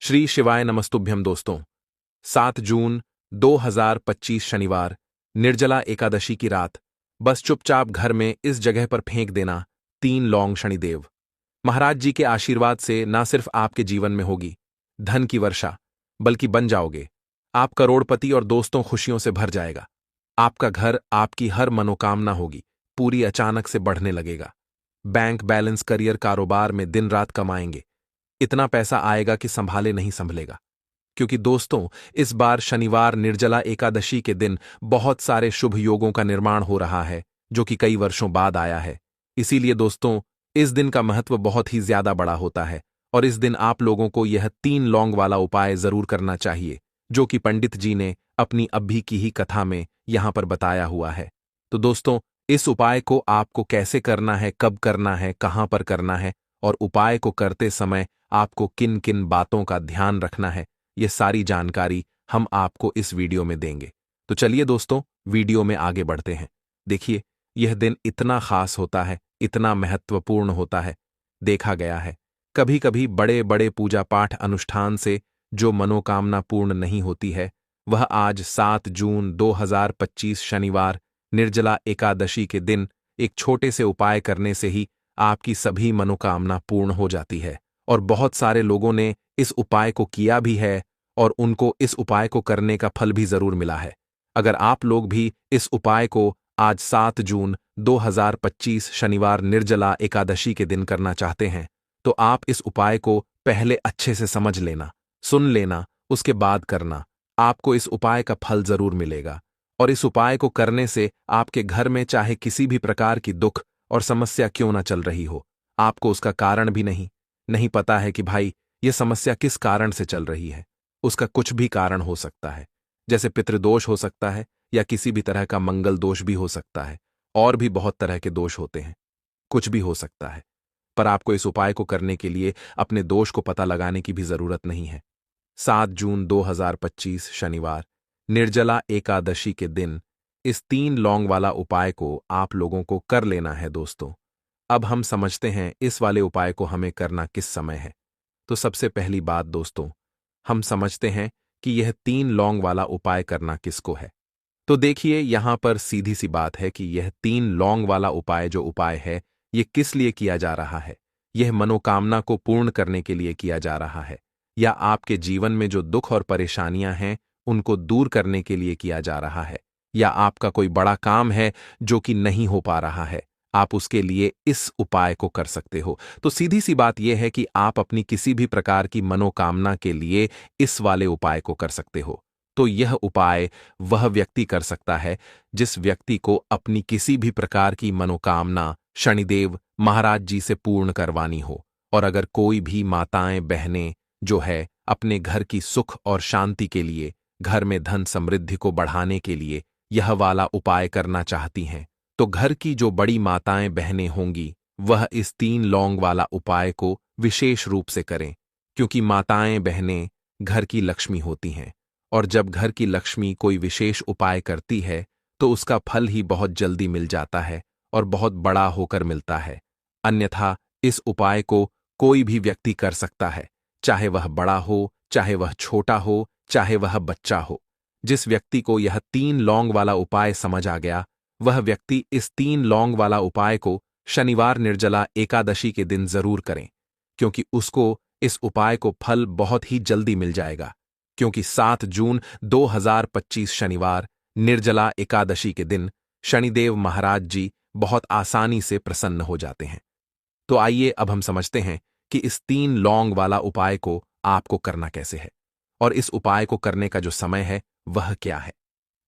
श्री शिवाय नमस्तुभ्यम दोस्तों। 7 जून 2025 शनिवार, निर्जला एकादशी की रात। बस चुपचाप घर में इस जगह पर फेंक देना 3 लौंग शनिदेव। महाराज जी के आशीर्वाद से ना सिर्फ आपके जीवन में होगी धन की वर्षा, बल्कि बन जाओगे आप करोड़पति और दोस्तों खुशियों से भर जाएगा। आपका घर, आपकी हर मनोकामना होगी पूरी अचानक से बढ़ने लगेगा। बैंक बैलेंस, करियर, कारोबार में दिन रात कमाएंगे। इतना पैसा आएगा कि संभाले नहीं संभलेगा। क्योंकि दोस्तों, इस बार शनिवार निर्जला एकादशी के दिन बहुत सारे शुभ योगों का निर्माण हो रहा है, जो कि कई वर्षों बाद आया है। इसीलिए दोस्तों, इस दिन का महत्व बहुत ही ज्यादा बड़ा होता है और इस दिन आप लोगों को यह 3 लौंग वाला उपाय जरूर करना चाहिए, जो कि पंडित जी ने अपनी अभी की ही कथा में यहां पर बताया हुआ है। तो दोस्तों, इस उपाय को आपको कैसे करना है, कब करना है, कहां पर करना है और उपाय को करते समय आपको किन किन बातों का ध्यान रखना है, ये सारी जानकारी हम आपको इस वीडियो में देंगे। तो चलिए दोस्तों, वीडियो में आगे बढ़ते हैं। देखिए, यह दिन इतना खास होता है, इतना महत्वपूर्ण होता है। देखा गया है कभी कभी बड़े बड़े पूजा पाठ अनुष्ठान से जो मनोकामना पूर्ण नहीं होती है, वह आज 7 जून 2025 शनिवार निर्जला एकादशी के दिन एक छोटे से उपाय करने से ही आपकी सभी मनोकामना पूर्ण हो जाती है। और बहुत सारे लोगों ने इस उपाय को किया भी है और उनको इस उपाय को करने का फल भी जरूर मिला है। अगर आप लोग भी इस उपाय को आज 7 जून 2025 शनिवार निर्जला एकादशी के दिन करना चाहते हैं, तो आप इस उपाय को पहले अच्छे से समझ लेना, सुन लेना, उसके बाद करना। आपको इस उपाय का फल जरूर मिलेगा और इस उपाय को करने से आपके घर में चाहे किसी भी प्रकार की दुख और समस्या क्यों ना चल रही हो, आपको उसका कारण भी नहीं पता है कि भाई ये समस्या किस कारण से चल रही है। उसका कुछ भी कारण हो सकता है, जैसे पितृदोष हो सकता है या किसी भी तरह का मंगल दोष भी हो सकता है, और भी बहुत तरह के दोष होते हैं, कुछ भी हो सकता है। पर आपको इस उपाय को करने के लिए अपने दोष को पता लगाने की भी जरूरत नहीं है। 7 जून 2025 शनिवार निर्जला एकादशी के दिन इस 3 लौंग वाला उपाय को आप लोगों को कर लेना है दोस्तों। अब हम समझते हैं इस वाले उपाय को हमें करना किस समय है। तो सबसे पहली बात दोस्तों, हम समझते हैं कि यह 3 लौंग वाला उपाय करना किसको है। तो देखिए, यहां पर सीधी सी बात है कि यह 3 लौंग वाला उपाय जो उपाय है, यह किस लिए किया जा रहा है। यह मनोकामना को पूर्ण करने के लिए किया जा रहा है, या आपके जीवन में जो दुख और परेशानियां हैं उनको दूर करने के लिए किया जा रहा है, या आपका कोई बड़ा काम है जो कि नहीं हो पा रहा है, आप उसके लिए इस उपाय को कर सकते हो। तो सीधी सी बात यह है कि आप अपनी किसी भी प्रकार की मनोकामना के लिए इस वाले उपाय को कर सकते हो। तो यह उपाय वह व्यक्ति कर सकता है जिस व्यक्ति को अपनी किसी भी प्रकार की मनोकामना शनिदेव महाराज जी से पूर्ण करवानी हो। और अगर कोई भी माताएं बहनें जो है अपने घर की सुख और शांति के लिए, घर में धन समृद्धि को बढ़ाने के लिए यह वाला उपाय करना चाहती हैं, तो घर की जो बड़ी माताएं बहनें होंगी वह इस 3 लौंग वाला उपाय को विशेष रूप से करें। क्योंकि माताएं बहनें घर की लक्ष्मी होती हैं, और जब घर की लक्ष्मी कोई विशेष उपाय करती है तो उसका फल ही बहुत जल्दी मिल जाता है और बहुत बड़ा होकर मिलता है। अन्यथा इस उपाय को कोई भी व्यक्ति कर सकता है, चाहे वह बड़ा हो, चाहे वह छोटा हो, चाहे वह बच्चा हो। जिस व्यक्ति को यह 3 लौंग वाला उपाय समझ आ गया, वह व्यक्ति इस 3 लौंग वाला उपाय को शनिवार निर्जला एकादशी के दिन जरूर करें, क्योंकि उसको इस उपाय को फल बहुत ही जल्दी मिल जाएगा। क्योंकि 7 जून 2025 शनिवार निर्जला एकादशी के दिन शनिदेव महाराज जी बहुत आसानी से प्रसन्न हो जाते हैं। तो आइए अब हम समझते हैं कि इस 3 लौंग वाला उपाय को आपको करना कैसे है और इस उपाय को करने का जो समय है वह क्या है।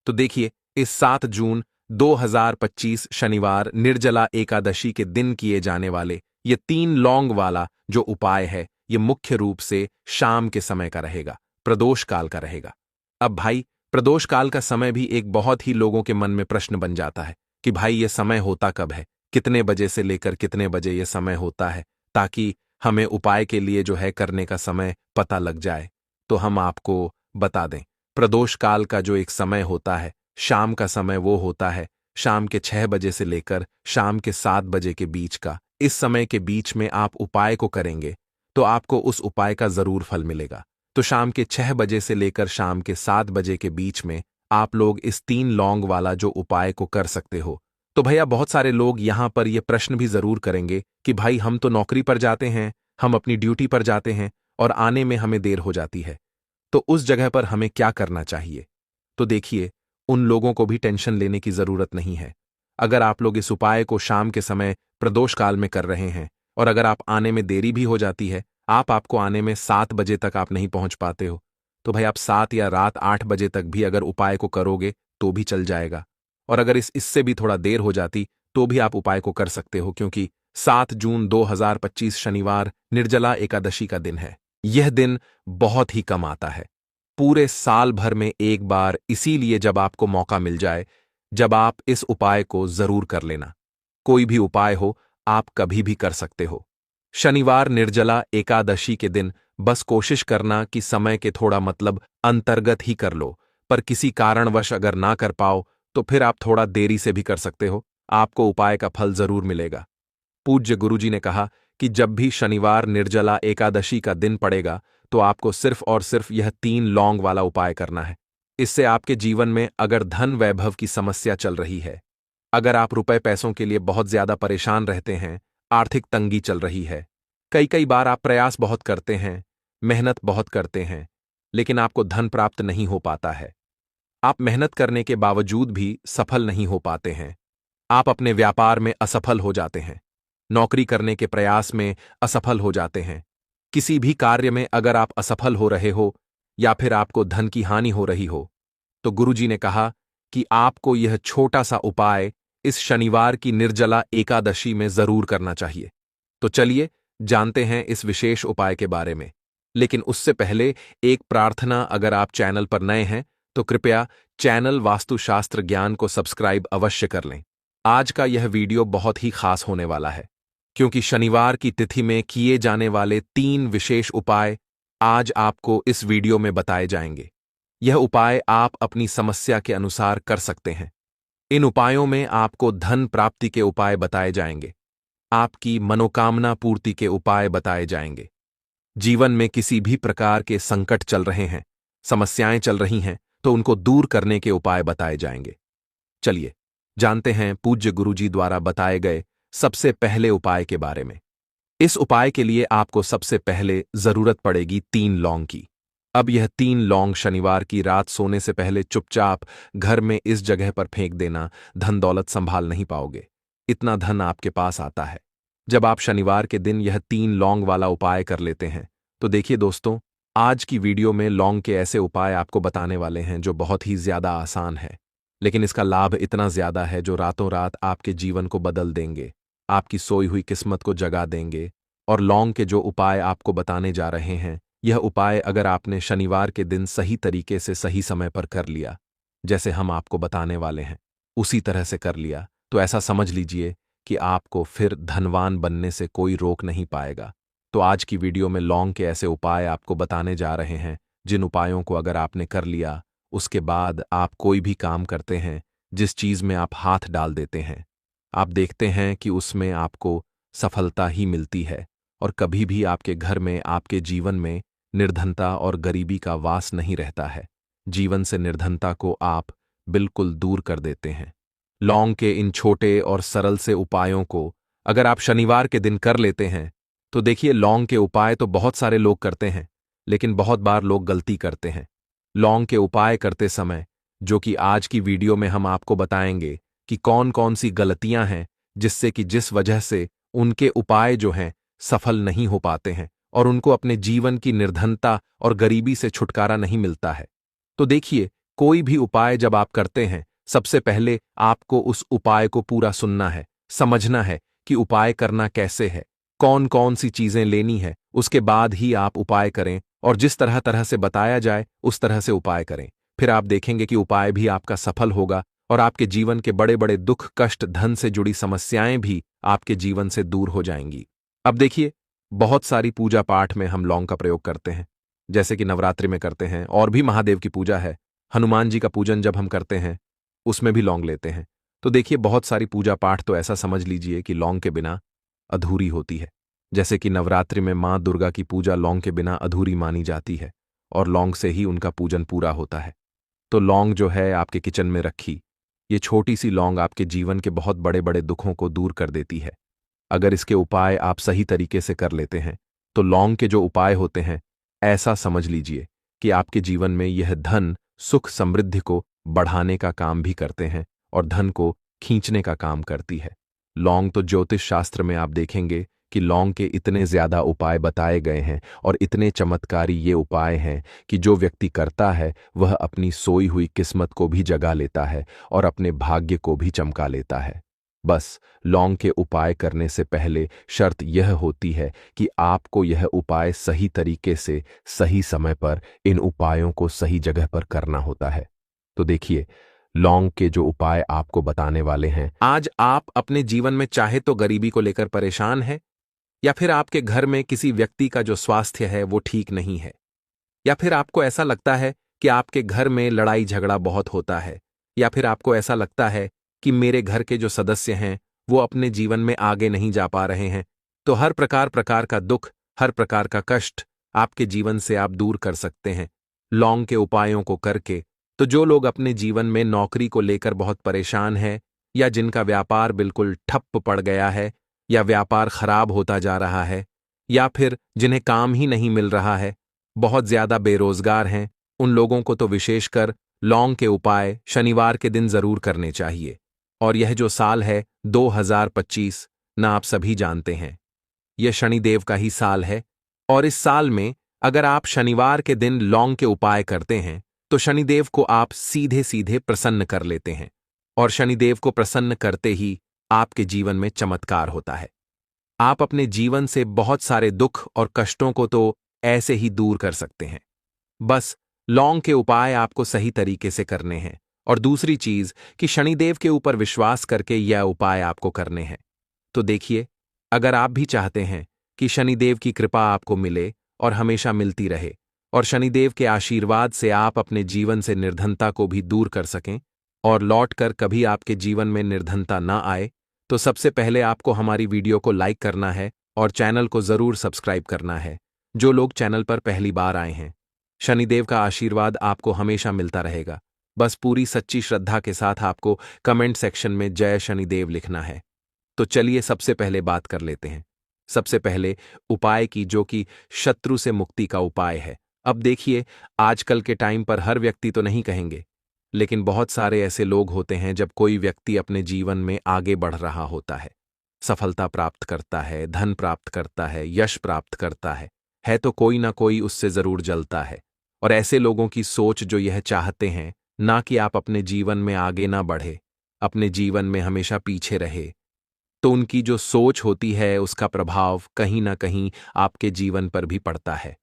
तो देखिए, इस 7 जून 2025 शनिवार निर्जला एकादशी के दिन किए जाने वाले ये 3 लौंग वाला जो उपाय है, ये मुख्य रूप से शाम के समय का रहेगा, प्रदोष काल का रहेगा। अब भाई, प्रदोष काल का समय भी एक बहुत ही लोगों के मन में प्रश्न बन जाता है कि भाई ये समय होता कब है, कितने बजे से लेकर कितने बजे ये समय होता है, ताकि हमें उपाय के लिए जो है करने का समय पता लग जाए। तो हम आपको बता दें, प्रदोष काल का जो एक समय होता है, शाम का समय, वो होता है शाम के 6 बजे से लेकर शाम के 7 बजे के बीच का। इस समय के बीच में आप उपाय को करेंगे तो आपको उस उपाय का जरूर फल मिलेगा। तो शाम के 6 बजे से लेकर शाम के 7 बजे के बीच में आप लोग इस 3 लौंग वाला जो उपाय को कर सकते हो। तो भैया बहुत सारे लोग यहां पर ये प्रश्न भी जरूर करेंगे कि भाई हम तो नौकरी पर जाते हैं, हम अपनी ड्यूटी पर जाते हैं और आने में हमें देर हो जाती है, तो उस जगह पर हमें क्या करना चाहिए? तो देखिए, उन लोगों को भी टेंशन लेने की जरूरत नहीं है। अगर आप लोग इस उपाय को शाम के समय प्रदोष काल में कर रहे हैं और अगर आप आने में देरी भी हो जाती है, आपको आने में 7 बजे तक आप नहीं पहुंच पाते हो, तो भाई आप 7 या रात 8 बजे तक भी अगर उपाय को करोगे तो भी चल जाएगा। और अगर इससे भी थोड़ा देर हो जाती तो भी आप उपाय को कर सकते हो, क्योंकि 7 जून 2025 शनिवार निर्जला एकादशी का दिन है। यह दिन बहुत ही कम आता है, पूरे साल भर में एक बार, इसीलिए जब आपको मौका मिल जाए, जब आप इस उपाय को जरूर कर लेना। कोई भी उपाय हो, आप कभी भी कर सकते हो। शनिवार निर्जला एकादशी के दिन बस कोशिश करना कि समय के थोड़ा अंतर्गत ही कर लो, पर किसी कारणवश अगर ना कर पाओ तो फिर आप थोड़ा देरी से भी कर सकते हो, आपको उपाय का फल जरूर मिलेगा। पूज्य गुरुजी ने कहा कि जब भी शनिवार निर्जला एकादशी का दिन पड़ेगा तो आपको सिर्फ और सिर्फ यह 3 लौंग वाला उपाय करना है। इससे आपके जीवन में अगर धन वैभव की समस्या चल रही है, अगर आप रुपए पैसों के लिए बहुत ज्यादा परेशान रहते हैं, आर्थिक तंगी चल रही है, कई कई बार आप प्रयास बहुत करते हैं, मेहनत बहुत करते हैं, लेकिन आपको धन प्राप्त नहीं हो पाता है, आप मेहनत करने के बावजूद भी सफल नहीं हो पाते हैं, आप अपने व्यापार में असफल हो जाते हैं, नौकरी करने के प्रयास में असफल हो जाते हैं, किसी भी कार्य में अगर आप असफल हो रहे हो या फिर आपको धन की हानि हो रही हो, तो गुरुजी ने कहा कि आपको यह छोटा सा उपाय इस शनिवार की निर्जला एकादशी में जरूर करना चाहिए। तो चलिए जानते हैं इस विशेष उपाय के बारे में। लेकिन उससे पहले एक प्रार्थना, अगर आप चैनल पर नए हैं तो कृपया चैनल वास्तुशास्त्र ज्ञान को सब्सक्राइब अवश्य कर लें। आज का यह वीडियो बहुत ही खास होने वाला है, क्योंकि शनिवार की तिथि में किए जाने वाले 3 विशेष उपाय आज आपको इस वीडियो में बताए जाएंगे। यह उपाय आप अपनी समस्या के अनुसार कर सकते हैं। इन उपायों में आपको धन प्राप्ति के उपाय बताए जाएंगे, आपकी मनोकामना पूर्ति के उपाय बताए जाएंगे। जीवन में किसी भी प्रकार के संकट चल रहे हैं, समस्याएं चल रही हैं, तो उनको दूर करने के उपाय बताए जाएंगे। चलिए जानते हैं पूज्य गुरुजी द्वारा बताए गए सबसे पहले उपाय के बारे में। इस उपाय के लिए आपको सबसे पहले जरूरत पड़ेगी 3 लौंग की। अब यह 3 लौंग शनिवार की रात सोने से पहले चुपचाप घर में इस जगह पर फेंक देना, धन दौलत संभाल नहीं पाओगे, इतना धन आपके पास आता है। जब आप शनिवार के दिन यह 3 लौंग वाला उपाय कर लेते हैं, तो देखिए दोस्तों, आज की वीडियो में लौंग के ऐसे उपाय आपको बताने वाले हैं जो बहुत ही ज्यादा आसान है, लेकिन इसका लाभ इतना ज्यादा है जो रातों रात आपके जीवन को बदल देंगे, आपकी सोई हुई किस्मत को जगा देंगे। और लौंग के जो उपाय आपको बताने जा रहे हैं, यह उपाय अगर आपने शनिवार के दिन सही तरीके से सही समय पर कर लिया, जैसे हम आपको बताने वाले हैं उसी तरह से कर लिया, तो ऐसा समझ लीजिए कि आपको फिर धनवान बनने से कोई रोक नहीं पाएगा। तो आज की वीडियो में लौंग के ऐसे उपाय आपको बताने जा रहे हैं, जिन उपायों को अगर आपने कर लिया, उसके बाद आप कोई भी काम करते हैं, जिस चीज में आप हाथ डाल देते हैं, आप देखते हैं कि उसमें आपको सफलता ही मिलती है और कभी भी आपके घर में, आपके जीवन में निर्धनता और गरीबी का वास नहीं रहता है। जीवन से निर्धनता को आप बिल्कुल दूर कर देते हैं। लौंग के इन छोटे और सरल से उपायों को अगर आप शनिवार के दिन कर लेते हैं, तो देखिए, लौंग के उपाय तो बहुत सारे लोग करते हैं, लेकिन बहुत बार लोग गलती करते हैं। लौंग के उपाय करते समय, जो कि आज की वीडियो में हम आपको बताएंगे कि कौन कौन सी गलतियां हैं जिससे कि जिस वजह से उनके उपाय जो हैं सफल नहीं हो पाते हैं और उनको अपने जीवन की निर्धनता और गरीबी से छुटकारा नहीं मिलता है। तो देखिए, कोई भी उपाय जब आप करते हैं, सबसे पहले आपको उस उपाय को पूरा सुनना है, समझना है कि उपाय करना कैसे है, कौन कौन सी चीजें लेनी है, उसके बाद ही आप उपाय करें और जिस तरह तरह से बताया जाए उस तरह से उपाय करें। फिर आप देखेंगे कि उपाय भी आपका सफल होगा और आपके जीवन के बड़े बड़े दुख, कष्ट, धन से जुड़ी समस्याएं भी आपके जीवन से दूर हो जाएंगी। अब देखिए, बहुत सारी पूजा पाठ में हम लौंग का प्रयोग करते हैं, जैसे कि नवरात्रि में करते हैं, और भी महादेव की पूजा है, हनुमान जी का पूजन जब हम करते हैं उसमें भी लौंग लेते हैं। तो देखिए, बहुत सारी पूजा पाठ तो ऐसा समझ लीजिए कि लौंग के बिना अधूरी होती है। जैसे कि नवरात्रि में माँ दुर्गा की पूजा लौंग के बिना अधूरी मानी जाती है, और लौंग से ही उनका पूजन पूरा होता है। तो लौंग जो है आपके किचन में रखी, ये छोटी सी लौंग आपके जीवन के बहुत बड़े बड़े दुखों को दूर कर देती है। अगर इसके उपाय आप सही तरीके से कर लेते हैं तो लौंग के जो उपाय होते हैं, ऐसा समझ लीजिए कि आपके जीवन में यह धन सुख समृद्धि को बढ़ाने का काम भी करते हैं और धन को खींचने का काम करती है। लौंग तो ज्योतिष शास्त्र में आप देखेंगे कि लौंग के इतने ज्यादा उपाय बताए गए हैं और इतने चमत्कारी ये उपाय हैं कि जो व्यक्ति करता है वह अपनी सोई हुई किस्मत को भी जगा लेता है और अपने भाग्य को भी चमका लेता है। बस लौंग के उपाय करने से पहले शर्त यह होती है कि आपको यह उपाय सही तरीके से सही समय पर इन उपायों को सही जगह पर करना होता है। तो देखिए, लौंग के जो उपाय आपको बताने वाले हैं, आज आप अपने जीवन में चाहे तो गरीबी को लेकर परेशान हैं, या फिर आपके घर में किसी व्यक्ति का जो स्वास्थ्य है वो ठीक नहीं है, या फिर आपको ऐसा लगता है कि आपके घर में लड़ाई झगड़ा बहुत होता है, या फिर आपको ऐसा लगता है कि मेरे घर के जो सदस्य हैं वो अपने जीवन में आगे नहीं जा पा रहे हैं। तो हर प्रकार प्रकार का दुख, हर प्रकार का कष्ट आपके जीवन से आप दूर कर सकते हैं लौंग के उपायों को करके। तो जो लोग अपने जीवन में नौकरी को लेकर बहुत परेशान हैं, या जिनका व्यापार बिल्कुल ठप्प पड़ गया है, या व्यापार खराब होता जा रहा है, या फिर जिन्हें काम ही नहीं मिल रहा है, बहुत ज्यादा बेरोजगार हैं, उन लोगों को तो विशेषकर लौंग के उपाय शनिवार के दिन जरूर करने चाहिए। और यह जो साल है 2025, ना आप सभी जानते हैं, यह शनिदेव का ही साल है। और इस साल में अगर आप शनिवार के दिन लौंग के उपाय करते हैं तो शनिदेव को आप सीधे सीधे प्रसन्न कर लेते हैं, और शनिदेव को प्रसन्न करते ही आपके जीवन में चमत्कार होता है। आप अपने जीवन से बहुत सारे दुख और कष्टों को तो ऐसे ही दूर कर सकते हैं। बस लौंग के उपाय आपको सही तरीके से करने हैं, और दूसरी चीज कि शनिदेव के ऊपर विश्वास करके यह उपाय आपको करने हैं। तो देखिए, अगर आप भी चाहते हैं कि शनिदेव की कृपा आपको मिले और हमेशा मिलती रहे, और शनिदेव के आशीर्वाद से आप अपने जीवन से निर्धनता को भी दूर कर सकें और लौटकर कभी आपके जीवन में निर्धनता ना आए, तो सबसे पहले आपको हमारी वीडियो को लाइक करना है और चैनल को जरूर सब्सक्राइब करना है। जो लोग चैनल पर पहली बार आए हैं, शनिदेव का आशीर्वाद आपको हमेशा मिलता रहेगा। बस पूरी सच्ची श्रद्धा के साथ आपको कमेंट सेक्शन में जय शनिदेव लिखना है। तो चलिए सबसे पहले बात कर लेते हैं। सबसे पहले उपाय की, जो कि शत्रु से मुक्ति का उपाय है। अब देखिए, आजकल के टाइम पर हर व्यक्ति तो नहीं कहेंगे, लेकिन बहुत सारे ऐसे लोग होते हैं जब कोई व्यक्ति अपने जीवन में आगे बढ़ रहा होता है, सफलता प्राप्त करता है, धन प्राप्त करता है, यश प्राप्त करता है तो कोई ना कोई उससे जरूर जलता है। और ऐसे लोगों की सोच जो यह चाहते हैं ना कि आप अपने जीवन में आगे ना बढ़े, अपने जीवन में हमेशा पीछे रहे, तो उनकी जो सोच होती है उसका प्रभाव कहीं ना कहीं आपके जीवन पर भी पड़ता है,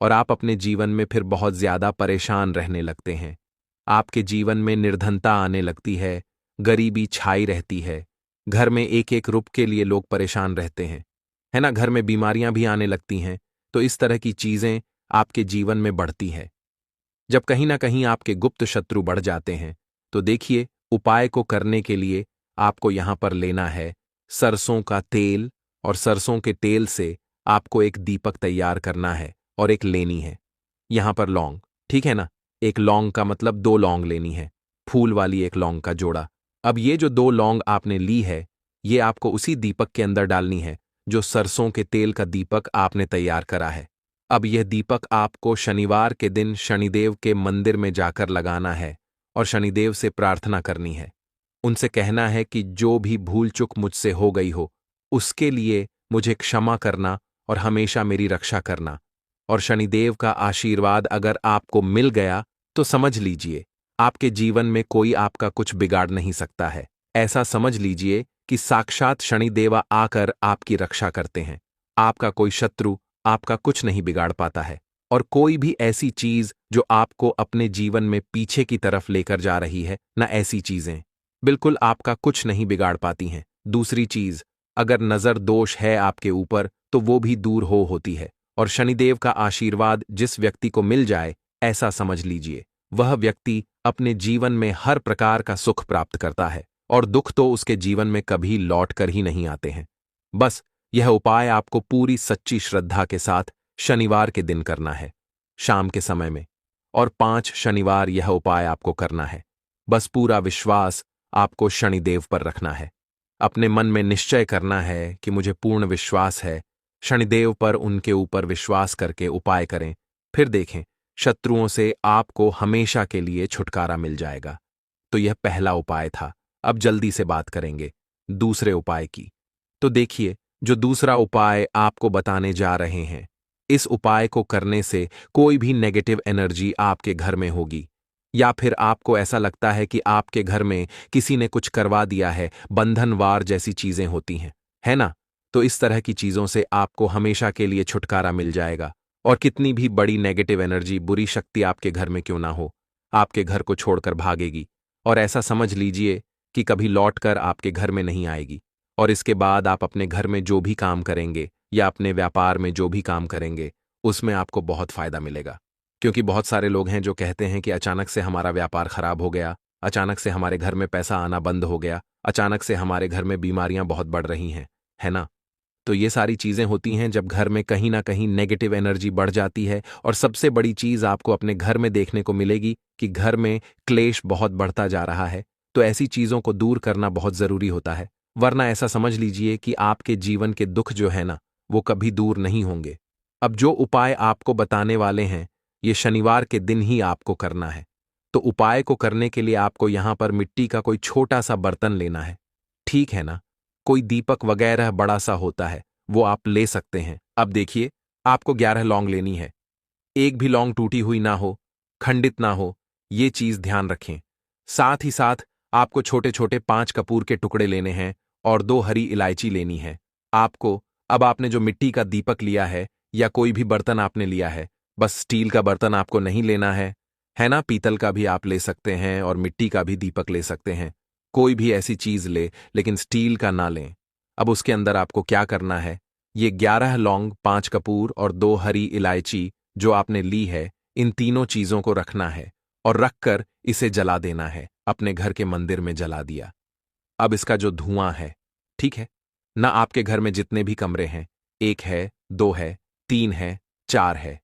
और आप अपने जीवन में फिर बहुत ज्यादा परेशान रहने लगते हैं। आपके जीवन में निर्धनता आने लगती है, गरीबी छाई रहती है, घर में एक एक रुपए के लिए लोग परेशान रहते हैं, है ना, घर में बीमारियां भी आने लगती हैं। तो इस तरह की चीजें आपके जीवन में बढ़ती है। जब कहीं ना कहीं आपके गुप्त शत्रु बढ़ जाते हैं, तो देखिए, उपाय को करने के लिए आपको यहां पर लेना है सरसों का तेल, और सरसों के तेल से आपको एक दीपक तैयार करना है और एक लेनी है यहां पर लौंग, ठीक है ना। एक लौंग का मतलब 2 लौंग लेनी है, फूल वाली एक लौंग का जोड़ा। अब ये जो 2 लौंग आपने ली है, ये आपको उसी दीपक के अंदर डालनी है जो सरसों के तेल का दीपक आपने तैयार करा है। अब यह दीपक आपको शनिवार के दिन शनिदेव के मंदिर में जाकर लगाना है और शनिदेव से प्रार्थना करनी है। उनसे कहना है कि जो भी भूल चूक मुझसे हो गई हो उसके लिए मुझे क्षमा करना और हमेशा मेरी रक्षा करना। और शनिदेव का आशीर्वाद अगर आपको मिल गया तो समझ लीजिए आपके जीवन में कोई आपका कुछ बिगाड़ नहीं सकता है। ऐसा समझ लीजिए कि साक्षात शनिदेवा आकर आपकी रक्षा करते हैं। आपका कोई शत्रु आपका कुछ नहीं बिगाड़ पाता है, और कोई भी ऐसी चीज जो आपको अपने जीवन में पीछे की तरफ लेकर जा रही है ना, ऐसी चीजें बिल्कुल आपका कुछ नहीं बिगाड़ पाती हैं। दूसरी चीज, अगर नजर दोष है आपके ऊपर तो वो भी दूर होती है, और शनिदेव का आशीर्वाद जिस व्यक्ति को मिल जाए, ऐसा समझ लीजिए वह व्यक्ति अपने जीवन में हर प्रकार का सुख प्राप्त करता है, और दुख तो उसके जीवन में कभी लौट कर ही नहीं आते हैं। बस यह उपाय आपको पूरी सच्ची श्रद्धा के साथ शनिवार के दिन करना है। शाम के समय में। और 5 शनिवार यह उपाय आपको करना है। बस पूरा विश्वास आपको शनिदेव पर रखना है। अपने मन में निश्चय करना है कि मुझे पूर्ण विश्वास है। शनिदेव पर उनके ऊपर विश्वास करके उपाय करें। फिर देखें, शत्रुओं से आपको हमेशा के लिए छुटकारा मिल जाएगा। तो यह पहला उपाय था। अब जल्दी से बात करेंगे दूसरे उपाय की। तो देखिए, जो दूसरा उपाय आपको बताने जा रहे हैं, इस उपाय को करने से कोई भी नेगेटिव एनर्जी आपके घर में होगी, या फिर आपको ऐसा लगता है कि आपके घर में किसी ने कुछ करवा दिया है, बंधनवार जैसी चीजें होती हैं, है ना? तो इस तरह की चीजों से आपको हमेशा के लिए छुटकारा मिल जाएगा। और कितनी भी बड़ी नेगेटिव एनर्जी, बुरी शक्ति आपके घर में क्यों ना हो, आपके घर को छोड़कर भागेगी। और ऐसा समझ लीजिए कि कभी लौटकर आपके घर में नहीं आएगी। और इसके बाद आप अपने घर में जो भी काम करेंगे या अपने व्यापार में जो भी काम करेंगे, उसमें आपको बहुत फायदा मिलेगा। क्योंकि बहुत सारे लोग हैं जो कहते हैं कि अचानक से हमारा व्यापार खराब हो गया, अचानक से हमारे घर में पैसा आना बंद हो गया, अचानक से हमारे घर में बीमारियां बहुत बढ़ रही हैं, है ना? तो ये सारी चीजें होती हैं जब घर में कहीं ना कहीं नेगेटिव एनर्जी बढ़ जाती है। और सबसे बड़ी चीज आपको अपने घर में देखने को मिलेगी कि घर में क्लेश बहुत बढ़ता जा रहा है। तो ऐसी चीजों को दूर करना बहुत जरूरी होता है, वरना ऐसा समझ लीजिए कि आपके जीवन के दुख जो है ना, वो कभी दूर नहीं होंगे। अब जो उपाय आपको बताने वाले हैं, ये शनिवार के दिन ही आपको करना है। तो उपाय को करने के लिए आपको यहां पर मिट्टी का कोई छोटा सा बर्तन लेना है, ठीक है ना? कोई दीपक वगैरह बड़ा सा होता है, वो आप ले सकते हैं। अब देखिए, आपको 11 लौंग लेनी है। एक भी लौंग टूटी हुई ना हो, खंडित ना हो, ये चीज ध्यान रखें। साथ ही साथ आपको छोटे छोटे 5 कपूर के टुकड़े लेने हैं और 2 हरी इलायची लेनी है। आपको अब आपने जो मिट्टी का दीपक लिया है या कोई भी बर्तन आपने लिया है, बस स्टील का बर्तन आपको नहीं लेना है ना? पीतल का भी आप ले सकते हैं और मिट्टी का भी दीपक ले सकते हैं। कोई भी ऐसी चीज ले, लेकिन स्टील का ना लें। अब उसके अंदर आपको क्या करना है, ये 11 लौंग, 5 कपूर और 2 हरी इलायची जो आपने ली है, इन तीनों चीजों को रखना है और रखकर इसे जला देना है। अपने घर के मंदिर में जला दिया। अब इसका जो धुआं है, ठीक है ना? आपके घर में जितने भी कमरे हैं, 1 है, 2 है, 3 है, 4 है,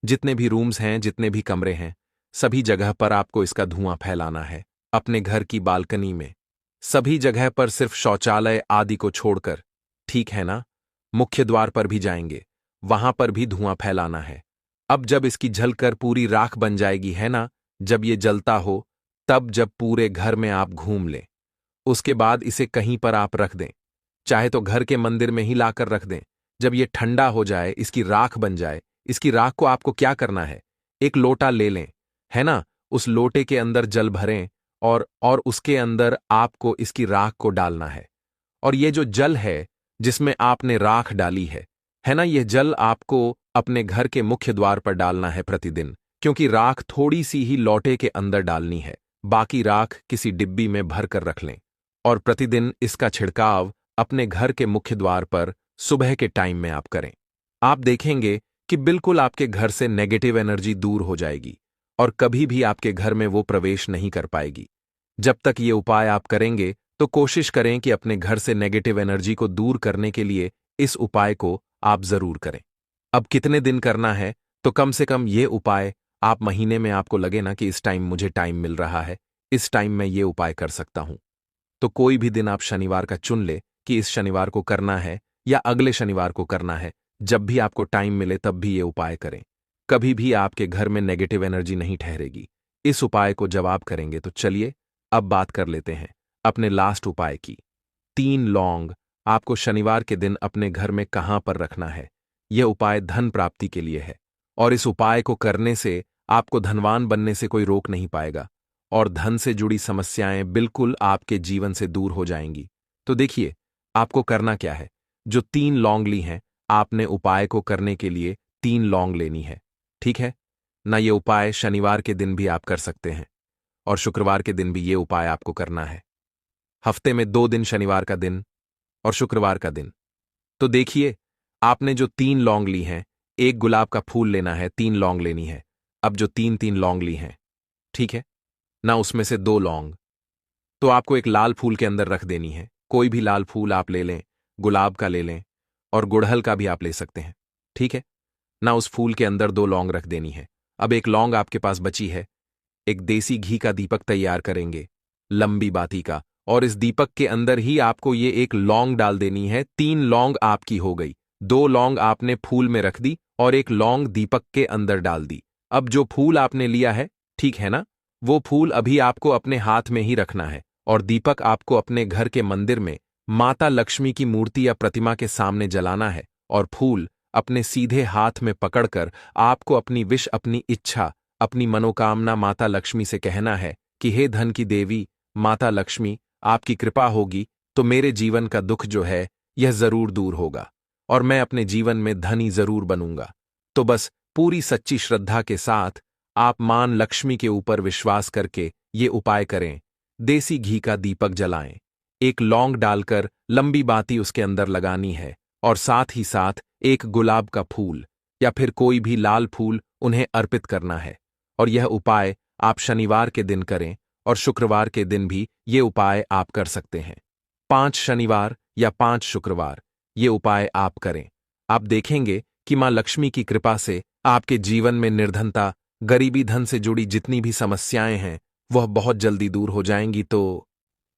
जितने भी रूम्स हैं, जितने भी कमरे हैं, सभी जगह पर आपको इसका धुआं फैलाना है। अपने घर की बालकनी में, सभी जगह पर, सिर्फ शौचालय आदि को छोड़कर, ठीक है ना? मुख्य द्वार पर भी जाएंगे, वहां पर भी धुआं फैलाना है। अब जब इसकी जलकर पूरी राख बन जाएगी, है ना? जब ये जलता हो, तब जब पूरे घर में आप घूम लें, उसके बाद इसे कहीं पर आप रख दें, चाहे तो घर के मंदिर में ही लाकर रख दें। जब ये ठंडा हो जाए, इसकी राख बन जाए, इसकी राख को आपको क्या करना है, एक लोटा ले लें, है ना? उस लोटे के अंदर जल भरें और उसके अंदर आपको इसकी राख को डालना है। और ये जो जल है जिसमें आपने राख डाली है ना? यह जल आपको अपने घर के मुख्य द्वार पर डालना है प्रतिदिन, क्योंकि राख थोड़ी सी ही लोटे के अंदर डालनी है, बाकी राख किसी डिब्बी में भर कर रख लें। और प्रतिदिन इसका छिड़काव अपने घर के मुख्य द्वार पर सुबह के टाइम में आप करें। आप देखेंगे कि बिल्कुल आपके घर से नेगेटिव एनर्जी दूर हो जाएगी और कभी भी आपके घर में वो प्रवेश नहीं कर पाएगी। जब तक ये उपाय आप करेंगे, तो कोशिश करें कि अपने घर से नेगेटिव एनर्जी को दूर करने के लिए इस उपाय को आप जरूर करें। अब कितने दिन करना है, तो कम से कम ये उपाय आप महीने में, आपको लगे ना कि इस टाइम मुझे टाइम मिल रहा है, इस टाइम मैं ये उपाय कर सकता हूं, तो कोई भी दिन आप शनिवार का चुन ले कि इस शनिवार को करना है या अगले शनिवार को करना है। जब भी आपको टाइम मिले तब भी ये उपाय करें। कभी भी आपके घर में नेगेटिव एनर्जी नहीं ठहरेगी। इस उपाय को जब आप करेंगे, तो चलिए अब बात कर लेते हैं अपने लास्ट उपाय की। 3 लौंग आपको शनिवार के दिन अपने घर में कहां पर रखना है। यह उपाय धन प्राप्ति के लिए है और इस उपाय को करने से आपको धनवान बनने से कोई रोक नहीं पाएगा और धन से जुड़ी समस्याएं बिल्कुल आपके जीवन से दूर हो जाएंगी। तो देखिए, आपको करना क्या है। जो 3 लौंग ली हैं, आपने उपाय को करने के लिए 3 लौंग लेनी है, ठीक है ना? ये उपाय शनिवार के दिन भी आप कर सकते हैं और शुक्रवार के दिन भी ये उपाय आपको करना है। हफ्ते में 2 दिन, शनिवार का दिन और शुक्रवार का दिन। तो देखिए, आपने जो 3 लौंग ली हैं, एक गुलाब का फूल लेना है, 3 लौंग लेनी है। अब जो 3-3 लौंग ली हैं, ठीक है ना, उसमें से 2 लौंग तो आपको एक लाल फूल के अंदर रख देनी है। कोई भी लाल फूल आप ले लें, गुलाब का ले लें और गुड़हल का भी आप ले सकते हैं, ठीक है ना? उस फूल के अंदर 2 लौंग रख देनी है अब एक लौंग आपके पास बची है। एक देसी घी का दीपक तैयार करेंगे, लंबी बाती का, और इस दीपक के अंदर ही आपको ये एक लौंग डाल देनी है। 3 लौंग आपकी हो गई। 2 लौंग आपने फूल में रख दी और एक लौंग दीपक के अंदर डाल दी। अब जो फूल आपने लिया है, ठीक है ना, वो फूल अभी आपको अपने हाथ में ही रखना है और दीपक आपको अपने घर के मंदिर में माता लक्ष्मी की मूर्ति या प्रतिमा के सामने जलाना है और फूल अपने सीधे हाथ में पकड़कर आपको अपनी विश, अपनी इच्छा, अपनी मनोकामना माता लक्ष्मी से कहना है कि हे धन की देवी माता लक्ष्मी, आपकी कृपा होगी तो मेरे जीवन का दुख जो है यह जरूर दूर होगा और मैं अपने जीवन में धनी जरूर बनूंगा। तो बस पूरी सच्ची श्रद्धा के साथ आप मान लक्ष्मी के ऊपर विश्वास करके ये उपाय करें। देसी घी का दीपक जलाएं, एक लौंग डालकर लंबी बाती उसके अंदर लगानी है और साथ ही साथ एक गुलाब का फूल या फिर कोई भी लाल फूल उन्हें अर्पित करना है। और यह उपाय आप शनिवार के दिन करें और शुक्रवार के दिन भी ये उपाय आप कर सकते हैं। 5 शनिवार या 5 शुक्रवार ये उपाय आप करें। आप देखेंगे कि मां लक्ष्मी की कृपा से आपके जीवन में निर्धनता, गरीबी, धन से जुड़ी जितनी भी समस्याएं हैं वह बहुत जल्दी दूर हो जाएंगी। तो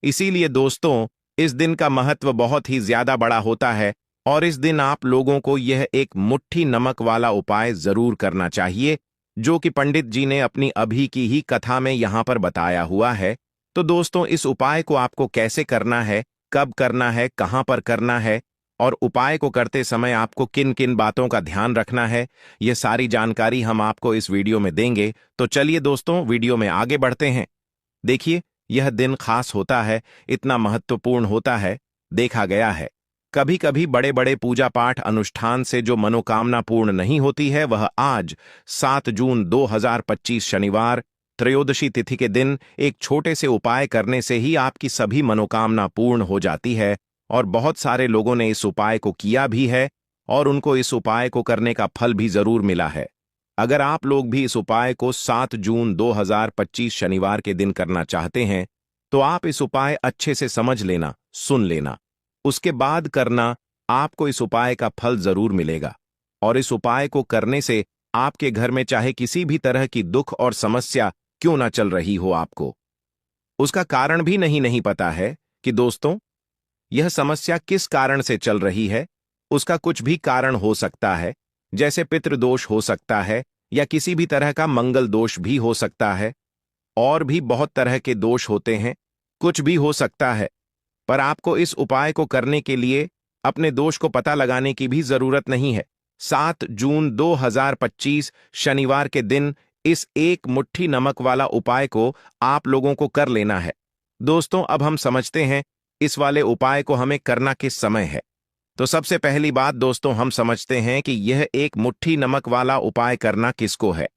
इसीलिए दोस्तों, इस दिन का महत्व बहुत ही ज्यादा बड़ा होता है और इस दिन आप लोगों को यह एक मुट्ठी नमक वाला उपाय जरूर करना चाहिए, जो कि पंडित जी ने अपनी अभी की ही कथा में यहां पर बताया हुआ है। तो दोस्तों, इस उपाय को आपको कैसे करना है, कब करना है, कहां पर करना है और उपाय को करते समय आपको किन किन बातों का ध्यान रखना है, यह सारी जानकारी हम आपको इस वीडियो में देंगे। तो चलिए दोस्तों, वीडियो में आगे बढ़ते हैं। देखिए, यह दिन खास होता है, इतना महत्वपूर्ण होता है। देखा गया है कभी कभी बड़े बड़े पूजा पाठ अनुष्ठान से जो मनोकामना पूर्ण नहीं होती है, वह आज 7 जून 2025 शनिवार त्रयोदशी तिथि के दिन एक छोटे से उपाय करने से ही आपकी सभी मनोकामना पूर्ण हो जाती है। और बहुत सारे लोगों ने इस उपाय को किया भी है और उनको इस उपाय को करने का फल भी जरूर मिला है। अगर आप लोग भी इस उपाय को 7 जून 2025 शनिवार के दिन करना चाहते हैं, तो आप इस उपाय अच्छे से समझ लेना, सुन लेना, उसके बाद करना। आपको इस उपाय का फल जरूर मिलेगा और इस उपाय को करने से आपके घर में चाहे किसी भी तरह की दुख और समस्या क्यों ना चल रही हो, आपको उसका कारण भी नहीं पता है कि दोस्तों यह समस्या किस कारण से चल रही है। उसका कुछ भी कारण हो सकता है, जैसे पितृदोष हो सकता है या किसी भी तरह का मंगल दोष भी हो सकता है, और भी बहुत तरह के दोष होते हैं, कुछ भी हो सकता है। पर आपको इस उपाय को करने के लिए अपने दोष को पता लगाने की भी जरूरत नहीं है। 7 जून 2025 शनिवार के दिन इस एक मुट्ठी नमक वाला उपाय को आप लोगों को कर लेना है। दोस्तों, अब हम समझते हैं इस वाले उपाय को हमें करना किस समय है। तो सबसे पहली बात दोस्तों, हम समझते हैं कि यह एक मुट्ठी नमक वाला उपाय करना किसको है।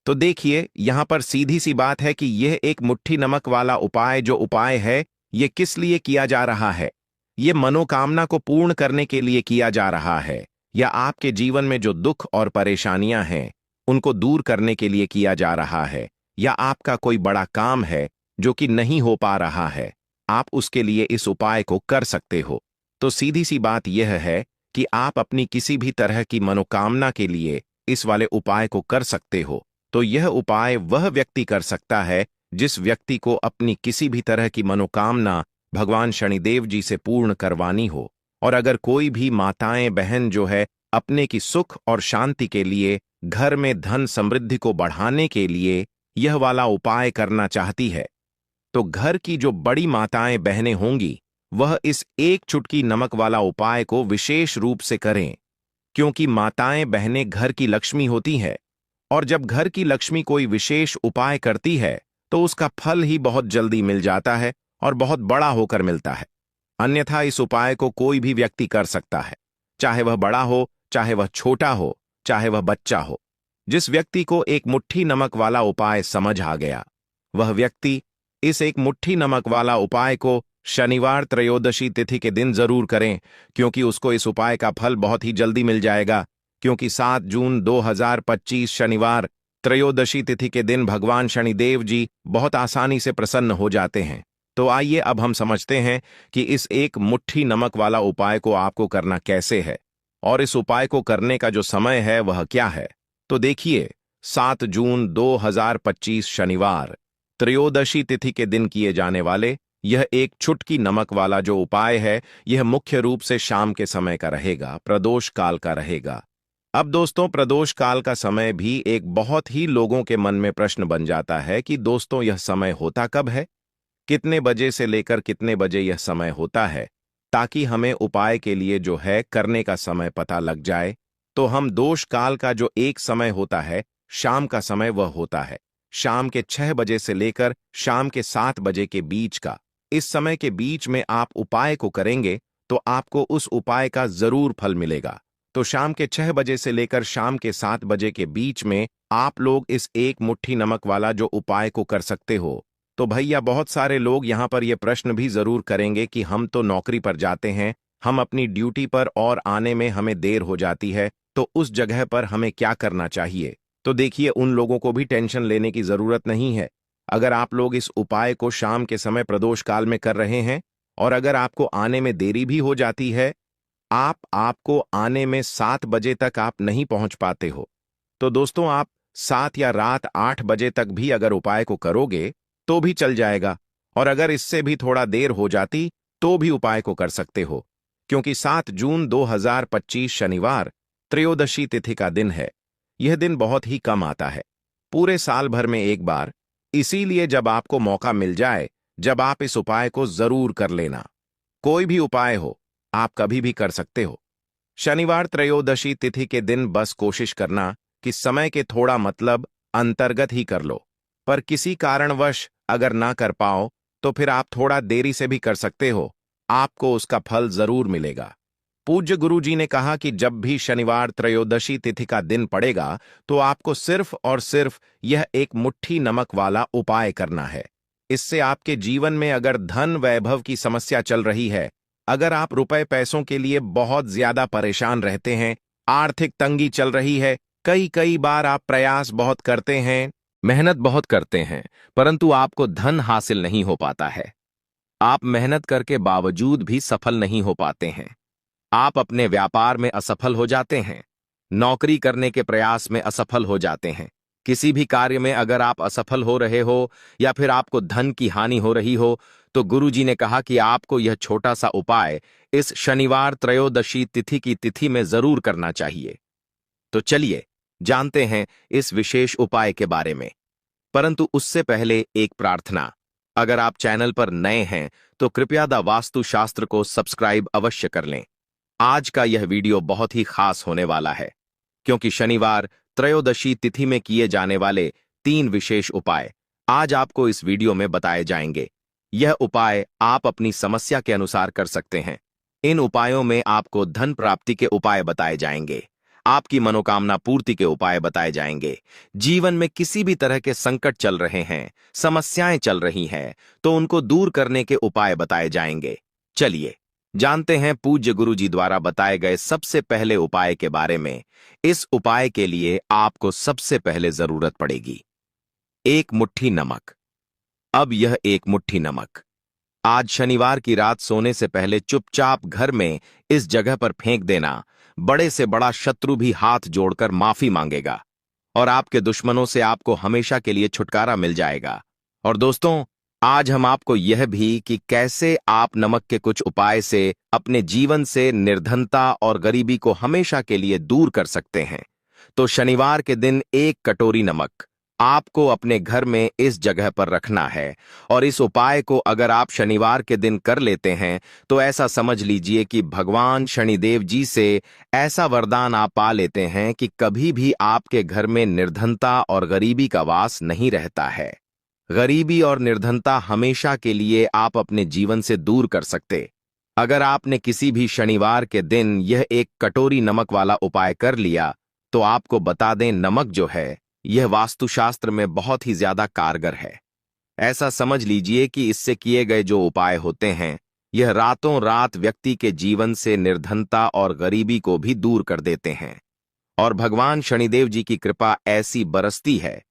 तो देखिए, यहां पर सीधी सी बात है कि यह एक मुट्ठी नमक वाला उपाय जो उपाय है, यह किस लिए किया जा रहा है। यह मनोकामना को पूर्ण करने के लिए किया जा रहा है, या आपके जीवन में जो दुख और परेशानियां हैं उनको दूर करने के लिए किया जा रहा है, या आपका कोई बड़ा काम है जो कि नहीं हो पा रहा है, आप उसके लिए इस उपाय को कर सकते हो। तो सीधी सी बात यह है कि आप अपनी किसी भी तरह की मनोकामना के लिए इस वाले उपाय को कर सकते हो। तो यह उपाय वह व्यक्ति कर सकता है जिस व्यक्ति को अपनी किसी भी तरह की मनोकामना भगवान शनिदेव जी से पूर्ण करवानी हो। और अगर कोई भी माताएं बहन जो है अपने की सुख और शांति के लिए, घर में धन समृद्धि को बढ़ाने के लिए यह वाला उपाय करना चाहती है, तो घर की जो बड़ी माताएं बहनें होंगी वह इस एक चुटकी नमक वाला उपाय को विशेष रूप से करें, क्योंकि माताएं बहनें घर की लक्ष्मी होती है और जब घर की लक्ष्मी कोई विशेष उपाय करती है तो उसका फल ही बहुत जल्दी मिल जाता है और बहुत बड़ा होकर मिलता है। अन्यथा इस उपाय को कोई भी व्यक्ति कर सकता है, चाहे वह बड़ा हो, चाहे वह छोटा हो, चाहे वह बच्चा हो। जिस व्यक्ति को एक मुट्ठी नमक वाला उपाय समझ आ गया, वह व्यक्ति इस एक मुट्ठी नमक वाला उपाय को शनिवार त्रयोदशी तिथि के दिन जरूर करें, क्योंकि उसको इस उपाय का फल बहुत ही जल्दी मिल जाएगा। क्योंकि 7 जून 2025 शनिवार त्रयोदशी तिथि के दिन भगवान शनिदेव जी बहुत आसानी से प्रसन्न हो जाते हैं। तो आइए अब हम समझते हैं कि इस एक मुट्ठी नमक वाला उपाय को आपको करना कैसे है और इस उपाय को करने का जो समय है वह क्या है। तो देखिए, 7 जून 2025 शनिवार त्रयोदशी तिथि के दिन किए जाने वाले यह एक चुटकी नमक वाला जो उपाय है, यह मुख्य रूप से शाम के समय का रहेगा, प्रदोष काल का रहेगा। अब दोस्तों, प्रदोष काल का समय भी एक बहुत ही लोगों के मन में प्रश्न बन जाता है कि दोस्तों यह समय होता कब है, कितने बजे से लेकर कितने बजे यह समय होता है, ताकि हमें उपाय के लिए जो है करने का समय पता लग जाए। तो हम दोष काल का जो एक समय होता है, शाम का समय, वह होता है शाम के 6 बजे से लेकर शाम के 7 बजे के बीच का। इस समय के बीच में आप उपाय को करेंगे तो आपको उस उपाय का जरूर फल मिलेगा। तो शाम के 6 बजे से लेकर शाम के 7 बजे के बीच में आप लोग इस एक मुट्ठी नमक वाला जो उपाय को कर सकते हो। तो भैया, बहुत सारे लोग यहाँ पर यह प्रश्न भी जरूर करेंगे कि हम तो नौकरी पर जाते हैं, हम अपनी ड्यूटी पर और आने में हमें देर हो जाती है, तो उस जगह पर हमें क्या करना चाहिए। तो देखिए, उन लोगों को भी टेंशन लेने की जरूरत नहीं है। अगर आप लोग इस उपाय को शाम के समय प्रदोष काल में कर रहे हैं और अगर आपको आने में देरी भी हो जाती है, आपको आने में 7 बजे तक आप नहीं पहुंच पाते हो, तो दोस्तों आप 7 या रात 8 बजे तक भी अगर उपाय को करोगे तो भी चल जाएगा। और अगर इससे भी थोड़ा देर हो जाती तो भी उपाय को कर सकते हो, क्योंकि 7 जून 2025 शनिवार त्रयोदशी तिथि का दिन है। यह दिन बहुत ही कम आता है, पूरे साल भर में एक बार। इसीलिए जब आपको मौका मिल जाए, जब आप इस उपाय को जरूर कर लेना। कोई भी उपाय हो, आप कभी भी कर सकते हो। शनिवार त्रयोदशी तिथि के दिन बस कोशिश करना कि समय के थोड़ा मतलब अंतर्गत ही कर लो, पर किसी कारणवश अगर ना कर पाओ तो फिर आप थोड़ा देरी से भी कर सकते हो, आपको उसका फल जरूर मिलेगा। पूज्य गुरु जी ने कहा कि जब भी शनिवार त्रयोदशी तिथि का दिन पड़ेगा तो आपको सिर्फ और सिर्फ यह एक मुट्ठी नमक वाला उपाय करना है। इससे आपके जीवन में अगर धन वैभव की समस्या चल रही है, अगर आप रुपए पैसों के लिए बहुत ज्यादा परेशान रहते हैं, आर्थिक तंगी चल रही है, कई बार आप प्रयास बहुत करते हैं, मेहनत बहुत करते हैं, परंतु आपको धन हासिल नहीं हो पाता है। आप मेहनत करके बावजूद भी सफल नहीं हो पाते हैं। आप अपने व्यापार में असफल हो जाते हैं, नौकरी करने के प्रयास में असफल हो जाते हैं, किसी भी कार्य में अगर आप असफल हो रहे हो या फिर आपको धन की हानि हो रही हो, तो गुरुजी ने कहा कि आपको यह छोटा सा उपाय इस शनिवार त्रयोदशी तिथि की तिथि में जरूर करना चाहिए। तो चलिए जानते हैं इस विशेष उपाय के बारे में। परंतु उससे पहले एक प्रार्थना। अगर आप चैनल पर नए हैं तो कृपया द वास्तु शास्त्र को सब्सक्राइब अवश्य कर लें। आज का यह वीडियो बहुत ही खास होने वाला है, क्योंकि शनिवार त्रयोदशी तिथि में किए जाने वाले 3 विशेष उपाय आज आपको इस वीडियो में बताए जाएंगे। यह उपाय आप अपनी समस्या के अनुसार कर सकते हैं। इन उपायों में आपको धन प्राप्ति के उपाय बताए जाएंगे, आपकी मनोकामना पूर्ति के उपाय बताए जाएंगे। जीवन में किसी भी तरह के संकट चल रहे हैं, समस्याएं चल रही हैं, तो उनको दूर करने के उपाय बताए जाएंगे। चलिए जानते हैं पूज्य गुरुजी द्वारा बताए गए सबसे पहले उपाय के बारे में। इस उपाय के लिए आपको सबसे पहले जरूरत पड़ेगी एक मुट्ठी नमक। अब यह एक मुट्ठी नमक आज शनिवार की रात सोने से पहले चुपचाप घर में इस जगह पर फेंक देना। बड़े से बड़ा शत्रु भी हाथ जोड़कर माफी मांगेगा और आपके दुश्मनों से आपको हमेशा के लिए छुटकारा मिल जाएगा। और दोस्तों, आज हम आपको यह भी कि कैसे आप नमक के कुछ उपाय से अपने जीवन से निर्धनता और गरीबी को हमेशा के लिए दूर कर सकते हैं। तो शनिवार के दिन एक कटोरी नमक आपको अपने घर में इस जगह पर रखना है। और इस उपाय को अगर आप शनिवार के दिन कर लेते हैं तो ऐसा समझ लीजिए कि भगवान शनिदेव जी से ऐसा वरदान आप पा लेते हैं कि कभी भी आपके घर में निर्धनता और गरीबी का वास नहीं रहता है। गरीबी और निर्धनता हमेशा के लिए आप अपने जीवन से दूर कर सकते। अगर आपने किसी भी शनिवार के दिन यह एक कटोरी नमक वाला उपाय कर लिया तो आपको बता दें, नमक जो है यह वास्तुशास्त्र में बहुत ही ज्यादा कारगर है। ऐसा समझ लीजिए कि इससे किए गए जो उपाय होते हैं, यह रातों रात व्यक्ति के जीवन से निर्धनता और गरीबी को भी दूर कर देते हैं। और भगवान शनिदेव जी की कृपा ऐसी बरसती है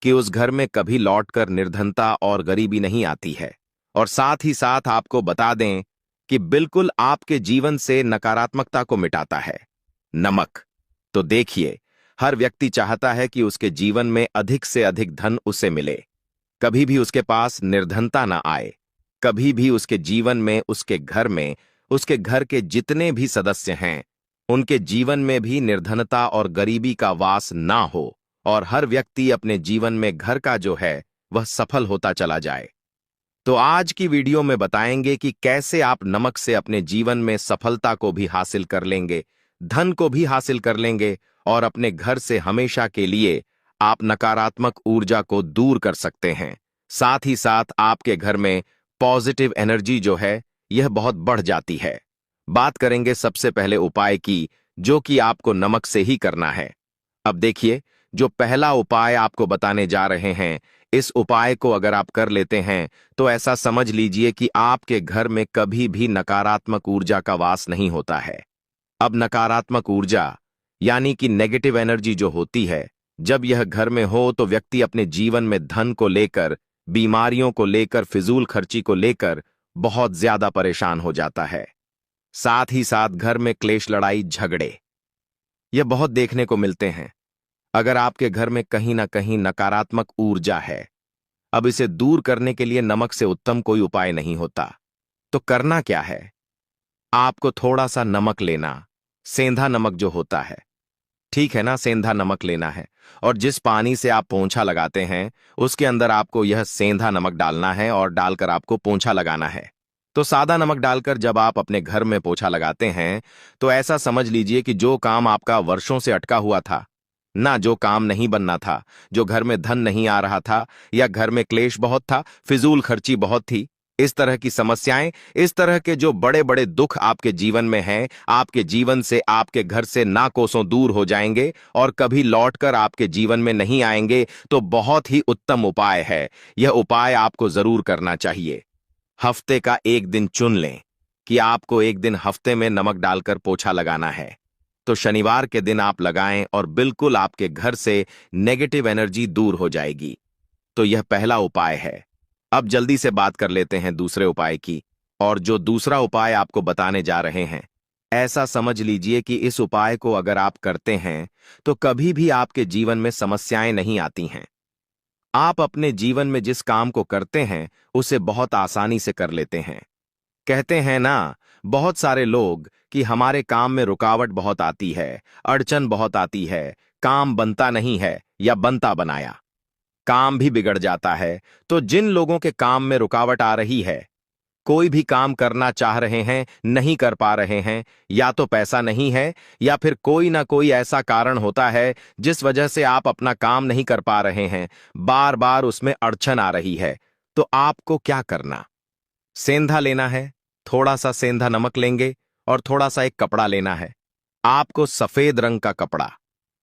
कि उस घर में कभी लौटकर निर्धनता और गरीबी नहीं आती है। और साथ ही साथ आपको बता दें कि बिल्कुल आपके जीवन से नकारात्मकता को मिटाता है नमक। तो देखिए, हर व्यक्ति चाहता है कि उसके जीवन में अधिक से अधिक धन उसे मिले। कभी भी उसके पास निर्धनता ना आए। कभी भी उसके जीवन में, उसके घर के जितने भी सदस्य हैं, उनके जीवन में भी निर्धनता और गरीबी का वास ना हो, और हर व्यक्ति अपने जीवन में घर का जो है वह सफल होता चला जाए। तो आज की वीडियो में बताएंगे कि कैसे आप नमक से अपने जीवन में सफलता को भी हासिल कर लेंगे, धन को भी हासिल कर लेंगे, और अपने घर से हमेशा के लिए आप नकारात्मक ऊर्जा को दूर कर सकते हैं। साथ ही साथ आपके घर में पॉजिटिव एनर्जी जो है यह बहुत बढ़ जाती है। बात करेंगे सबसे पहले उपाय की, जो कि आपको नमक से ही करना है। अब देखिए, जो पहला उपाय आपको बताने जा रहे हैं, इस उपाय को अगर आप कर लेते हैं तो ऐसा समझ लीजिए कि आपके घर में कभी भी नकारात्मक ऊर्जा का वास नहीं होता है। अब नकारात्मक ऊर्जा यानी कि नेगेटिव एनर्जी जो होती है, जब यह घर में हो तो व्यक्ति अपने जीवन में धन को लेकर, बीमारियों को लेकर, फिजूल खर्ची को लेकर बहुत ज्यादा परेशान हो जाता है। साथ ही साथ घर में क्लेश, लड़ाई, झगड़े यह बहुत देखने को मिलते हैं। अगर आपके घर में कहीं ना कहीं नकारात्मक ऊर्जा है, अब इसे दूर करने के लिए नमक से उत्तम कोई उपाय नहीं होता। तो करना क्या है? आपको थोड़ा सा नमक लेना, सेंधा नमक जो होता है, ठीक है ना, सेंधा नमक लेना है, और जिस पानी से आप पोंछा लगाते हैं उसके अंदर आपको यह सेंधा नमक डालना है और डालकर आपको पोंछा लगाना है। तो सादा नमक डालकर जब आप अपने घर में पोंछा लगाते हैं तो ऐसा समझ लीजिए कि जो काम आपका वर्षों से अटका हुआ था ना, जो काम नहीं बनना था, जो घर में धन नहीं आ रहा था, या घर में क्लेश बहुत था, फिजूल खर्ची बहुत थी, इस तरह की समस्याएं, इस तरह के जो बड़े बड़े दुख आपके जीवन में हैं, आपके जीवन से, आपके घर से ना कोसों दूर हो जाएंगे और कभी लौटकर आपके जीवन में नहीं आएंगे। तो बहुत ही उत्तम उपाय है, यह उपाय आपको जरूर करना चाहिए। हफ्ते का एक दिन चुन लें कि आपको एक दिन हफ्ते में नमक डालकर पोछा लगाना है। तो शनिवार के दिन आप लगाएं और बिल्कुल आपके घर से नेगेटिव एनर्जी दूर हो जाएगी। तो यह पहला उपाय है। अब जल्दी से बात कर लेते हैं दूसरे उपाय की, और जो दूसरा उपाय आपको बताने जा रहे हैं, ऐसा समझ लीजिए कि इस उपाय को अगर आप करते हैं तो कभी भी आपके जीवन में समस्याएं नहीं आती हैं। आप अपने जीवन में जिस काम को करते हैं उसे बहुत आसानी से कर लेते हैं। कहते हैं ना बहुत सारे लोग कि हमारे काम में रुकावट बहुत आती है, अड़चन बहुत आती है, काम बनता नहीं है, या बनता बनाया काम भी बिगड़ जाता है। तो जिन लोगों के काम में रुकावट आ रही है, कोई भी काम करना चाह रहे हैं, नहीं कर पा रहे हैं, या तो पैसा नहीं है, या फिर कोई ना कोई ऐसा कारण होता है जिस वजह से आप अपना काम नहीं कर पा रहे हैं, बार बार उसमें अड़चन आ रही है, तो आपको क्या करना? सेंधा लेना है, थोड़ा सा सेंधा नमक लेंगे, और थोड़ा सा एक कपड़ा लेना है, आपको सफेद रंग का कपड़ा।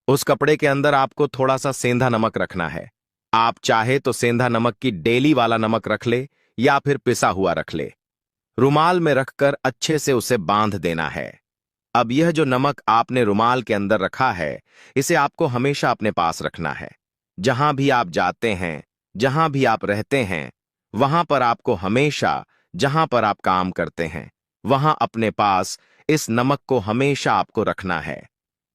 उस कपड़े के अंदर आपको थोड़ा सा सेंधा नमक रखना है। आप चाहे तो सेंधा नमक की डेली वाला नमक रख ले, या फिर पिसा हुआ रख ले। रुमाल में रखकर अच्छे से उसे बांध देना है। अब यह जो नमक आपने रुमाल के अंदर रखा है, इसे आपको हमेशा अपने पास रखना है। जहां भी आप जाते हैं, जहां भी आप रहते हैं, वहां पर आपको हमेशा, जहां पर आप काम करते हैं, वहां अपने पास इस नमक को हमेशा आपको रखना है।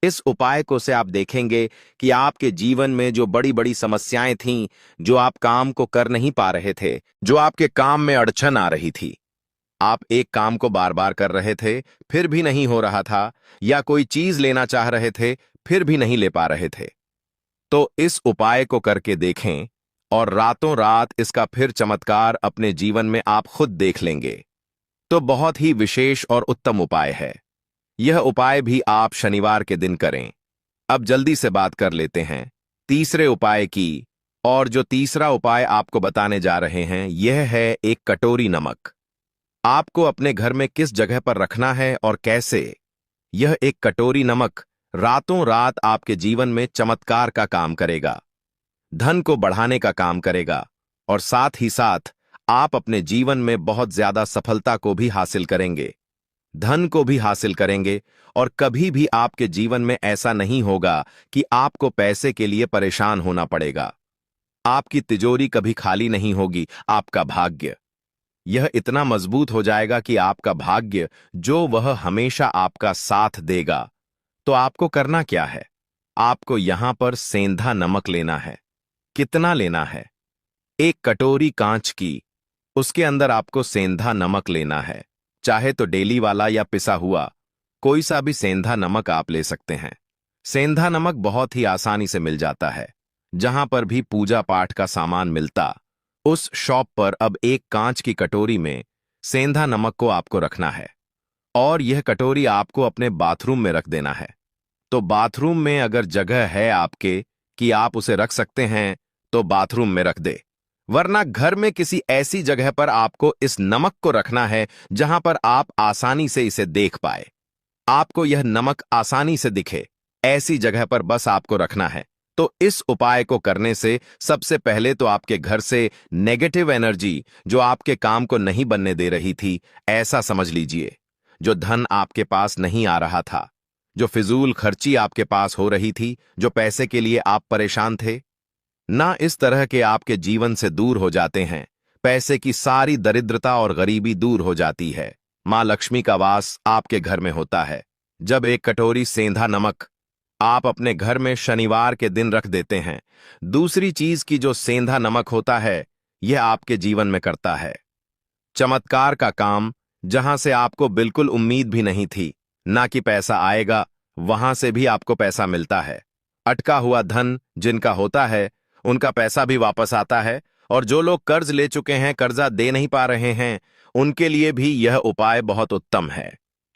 इस उपाय को से आप देखेंगे कि आपके जीवन में जो बड़ी बड़ी समस्याएं थीं, जो आप काम को कर नहीं पा रहे थे, जो आपके काम में अड़चन आ रही थी, आप एक काम को बार बार कर रहे थे फिर भी नहीं हो रहा था, या कोई चीज लेना चाह रहे थे फिर भी नहीं ले पा रहे थे, तो इस उपाय को करके देखें और रातों रात इसका फिर चमत्कार अपने जीवन में आप खुद देख लेंगे। तो बहुत ही विशेष और उत्तम उपाय है। यह उपाय भी आप शनिवार के दिन करें। अब जल्दी से बात कर लेते हैं तीसरे उपाय की, और जो तीसरा उपाय आपको बताने जा रहे हैं यह है एक कटोरी नमक। आपको अपने घर में किस जगह पर रखना है और कैसे? यह एक कटोरी नमक रातों रात आपके जीवन में चमत्कार का काम करेगा, धन को बढ़ाने का काम करेगा, और साथ ही साथ आप अपने जीवन में बहुत ज्यादा सफलता को भी हासिल करेंगे, धन को भी हासिल करेंगे, और कभी भी आपके जीवन में ऐसा नहीं होगा कि आपको पैसे के लिए परेशान होना पड़ेगा। आपकी तिजोरी कभी खाली नहीं होगी। आपका भाग्य यह इतना मजबूत हो जाएगा कि आपका भाग्य जो वह हमेशा आपका साथ देगा। तो आपको करना क्या है? आपको यहां पर सेंधा नमक लेना है। कितना लेना है? एक कटोरी कांच की, उसके अंदर आपको सेंधा नमक लेना है। चाहे तो डेली वाला या पिसा हुआ, कोई सा भी सेंधा नमक आप ले सकते हैं। सेंधा नमक बहुत ही आसानी से मिल जाता है। जहां पर भी पूजा पाठ का सामान मिलता, उस शॉप पर अब एक कांच की कटोरी में सेंधा नमक को आपको रखना है और यह कटोरी आपको अपने बाथरूम में रख देना है। तो बाथरूम में अगर जगह है आपके कि आप उसे रख सकते हैं तो बाथरूम में रख दे, वरना घर में किसी ऐसी जगह पर आपको इस नमक को रखना है जहां पर आप आसानी से इसे देख पाए। आपको यह नमक आसानी से दिखे, ऐसी जगह पर बस आपको रखना है। तो इस उपाय को करने से सबसे पहले तो आपके घर से नेगेटिव एनर्जी, जो आपके काम को नहीं बनने दे रही थी, ऐसा समझ लीजिए, जो धन आपके पास नहीं आ रहा था, जो फिजूल खर्ची आपके पास हो रही थी, जो पैसे के लिए आप परेशान थे, ना इस तरह के आपके जीवन से दूर हो जाते हैं। पैसे की सारी दरिद्रता और गरीबी दूर हो जाती है। मां लक्ष्मी का वास आपके घर में होता है। जब एक कटोरी सेंधा नमक आप अपने घर में शनिवार के दिन रख देते हैं, दूसरी चीज की जो सेंधा नमक होता है, यह आपके जीवन में करता है चमत्कार का काम। जहां से आपको बिल्कुल उम्मीद भी नहीं थी ना कि पैसा आएगा, वहां से भी आपको पैसा मिलता है। अटका हुआ धन जिनका होता है, उनका पैसा भी वापस आता है। और जो लोग कर्ज ले चुके हैं, कर्जा दे नहीं पा रहे हैं, उनके लिए भी यह उपाय बहुत उत्तम है।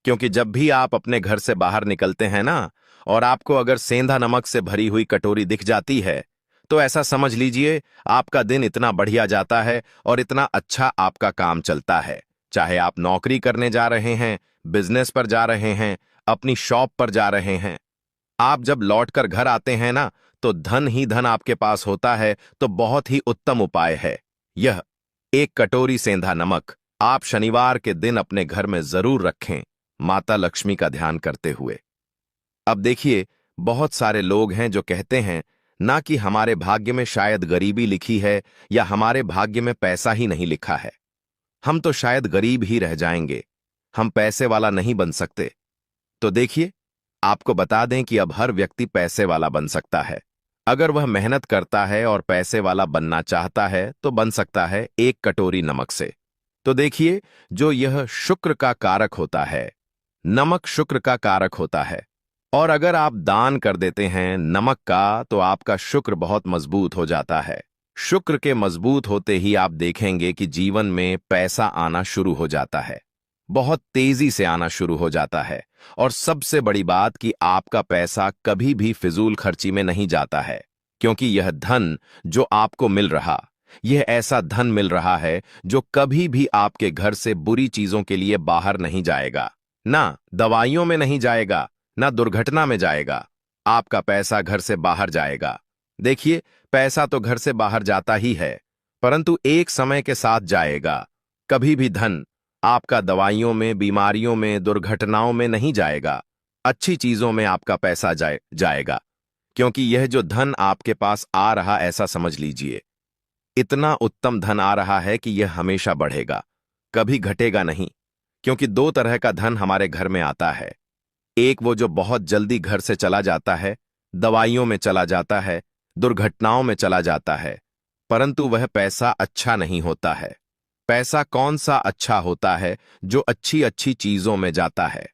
क्योंकि जब भी आप अपने घर से बाहर निकलते हैं ना, और आपको अगर सेंधा नमक से भरी हुई कटोरी दिख जाती है, तो ऐसा समझ लीजिए आपका दिन इतना बढ़िया जाता है और इतना अच्छा आपका काम चलता है। चाहे आप नौकरी करने जा रहे हैं, बिजनेस पर जा रहे हैं, अपनी शॉप पर जा रहे हैं, आप जब लौटकर घर आते हैं ना, तो धन ही धन आपके पास होता है। तो बहुत ही उत्तम उपाय है यह। एक कटोरी सेंधा नमक आप शनिवार के दिन अपने घर में जरूर रखें, माता लक्ष्मी का ध्यान करते हुए। अब देखिए, बहुत सारे लोग हैं जो कहते हैं ना कि हमारे भाग्य में शायद गरीबी लिखी है या हमारे भाग्य में पैसा ही नहीं लिखा है, हम तो शायद गरीब ही रह जाएंगे, हम पैसे वाला नहीं बन सकते। तो देखिए, आपको बता दें कि अब हर व्यक्ति पैसे वाला बन सकता है। अगर वह मेहनत करता है और पैसे वाला बनना चाहता है तो बन सकता है एक कटोरी नमक से। तो देखिए, जो यह शुक्र का कारक होता है, नमक शुक्र का कारक होता है, और अगर आप दान कर देते हैं नमक का, तो आपका शुक्र बहुत मजबूत हो जाता है। शुक्र के मजबूत होते ही आप देखेंगे कि जीवन में पैसा आना शुरू हो जाता है, बहुत तेजी से आना शुरू हो जाता है। और सबसे बड़ी बात कि आपका पैसा कभी भी फिजूल खर्ची में नहीं जाता है, क्योंकि यह धन जो आपको मिल रहा, यह ऐसा धन मिल रहा है जो कभी भी आपके घर से बुरी चीजों के लिए बाहर नहीं जाएगा, ना दवाइयों में नहीं जाएगा, ना दुर्घटना में जाएगा। आपका पैसा घर से बाहर जाएगा। देखिए, पैसा तो घर से बाहर जाता ही है, परंतु एक समय के साथ जाएगा। कभी भी धन आपका दवाइयों में, बीमारियों में, दुर्घटनाओं में नहीं जाएगा, अच्छी चीजों में आपका पैसा जाएगा। क्योंकि यह जो धन आपके पास आ रहा, ऐसा समझ लीजिए, इतना उत्तम धन आ रहा है कि यह हमेशा बढ़ेगा, कभी घटेगा नहीं। क्योंकि दो तरह का धन हमारे घर में आता है। एक वो जो बहुत जल्दी घर से चला जाता है, दवाइयों में चला जाता है, दुर्घटनाओं में चला जाता है, परंतु वह पैसा अच्छा नहीं होता है। पैसा कौन सा अच्छा होता है? जो अच्छी अच्छी चीजों में जाता है।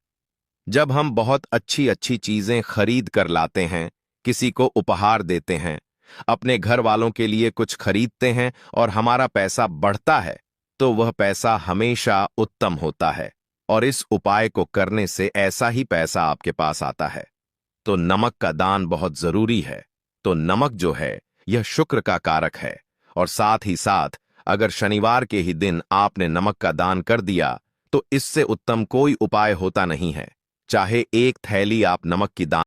जब हम बहुत अच्छी अच्छी चीजें खरीद कर लाते हैं, किसी को उपहार देते हैं, अपने घर वालों के लिए कुछ खरीदते हैं और हमारा पैसा बढ़ता है, तो वह पैसा हमेशा उत्तम होता है। और इस उपाय को करने से ऐसा ही पैसा आपके पास आता है। तो नमक का दान बहुत जरूरी है। तो नमक जो है, यह शुक्र का कारक है। और साथ ही साथ अगर शनिवार के ही दिन आपने नमक का दान कर दिया, तो इससे उत्तम कोई उपाय होता नहीं है। चाहे एक थैली आप नमक की दान